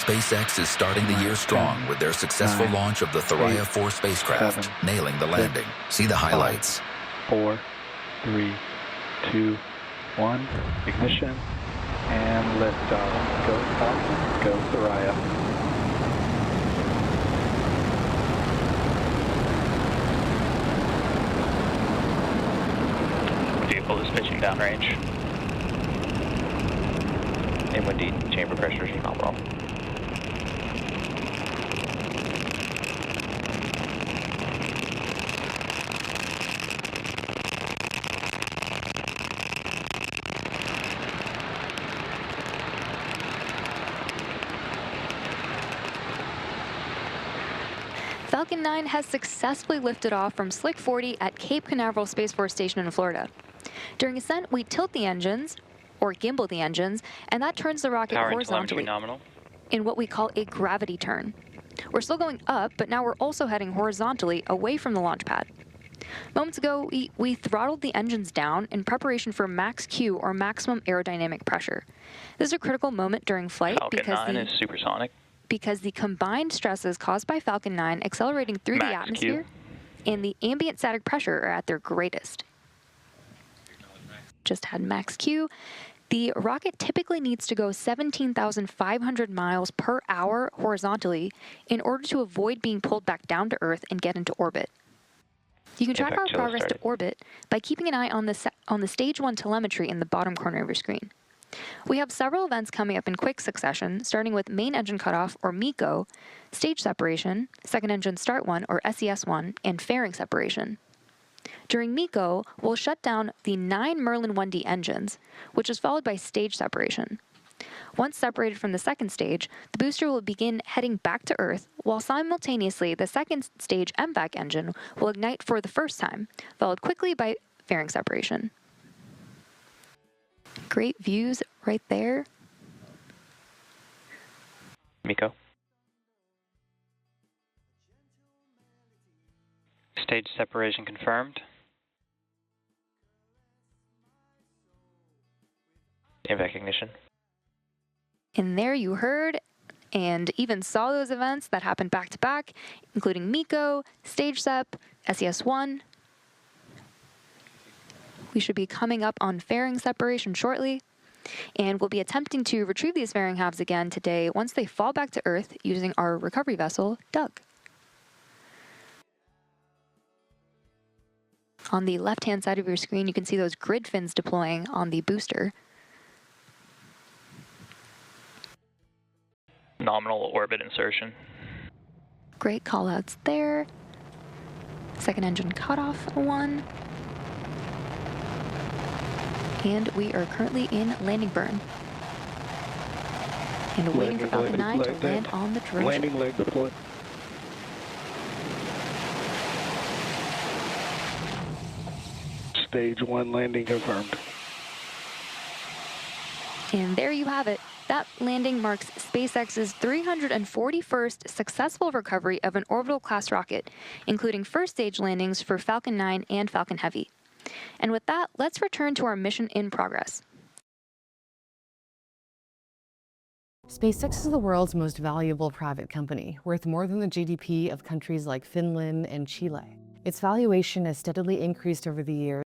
SpaceX is starting the year strong with their successful launch of the Thuraya 4 spacecraft, nailing the landing. See the highlights. 4, 3, 2, 1. Ignition and liftoff. Go Falcon, go Thuraya. Vehicle is pitching downrange. And windy, chamber pressures are nominal. Falcon 9 has successfully lifted off from Slick 40 at Cape Canaveral Space Force Station in Florida. During ascent, we tilt the engines, or gimbal the engines, and that turns the rocket horizontally in what we call a gravity turn. We're still going up, but now we're also heading horizontally away from the launch pad. Moments ago, we throttled the engines down in preparation for max Q, or maximum aerodynamic pressure. This is a critical moment during flight Falcon 9 is supersonic. Because the combined stresses caused by Falcon 9 accelerating through the atmosphere and the ambient static pressure are at their greatest. Just had max Q. The rocket typically needs to go 17,500 miles per hour horizontally in order to avoid being pulled back down to Earth and get into orbit. You can track our progress to orbit by keeping an eye on the Stage 1 telemetry in the bottom corner of your screen. We have several events coming up in quick succession, starting with main engine cutoff, or MECO, stage separation, second engine start 1, or SES1, and fairing separation. During MECO, we'll shut down the 9 Merlin 1D engines, which is followed by stage separation. Once separated from the second stage, the booster will begin heading back to Earth, while simultaneously the second stage MVAC engine will ignite for the first time, followed quickly by fairing separation. Great views right there. MECO. Stage separation confirmed. MVAC ignition. And there you heard and even saw those events that happened back to back, including MECO, stage sep, SES1. We should be coming up on fairing separation shortly, and we'll be attempting to retrieve these fairing halves again today once they fall back to Earth using our recovery vessel, Doug. On the left-hand side of your screen, you can see those grid fins deploying on the booster. Nominal orbit insertion. Great callouts there. Second engine cutoff 1. And we are currently in landing burn. And waiting for Falcon 9 to land on the drone. Landing leg deployed. Stage 1 landing confirmed. And there you have it. That landing marks SpaceX's 341st successful recovery of an orbital class rocket, including first stage landings for Falcon 9 and Falcon Heavy. And with that, let's return to our mission in progress. SpaceX is the world's most valuable private company, worth more than the GDP of countries like Finland and Chile. Its valuation has steadily increased over the years.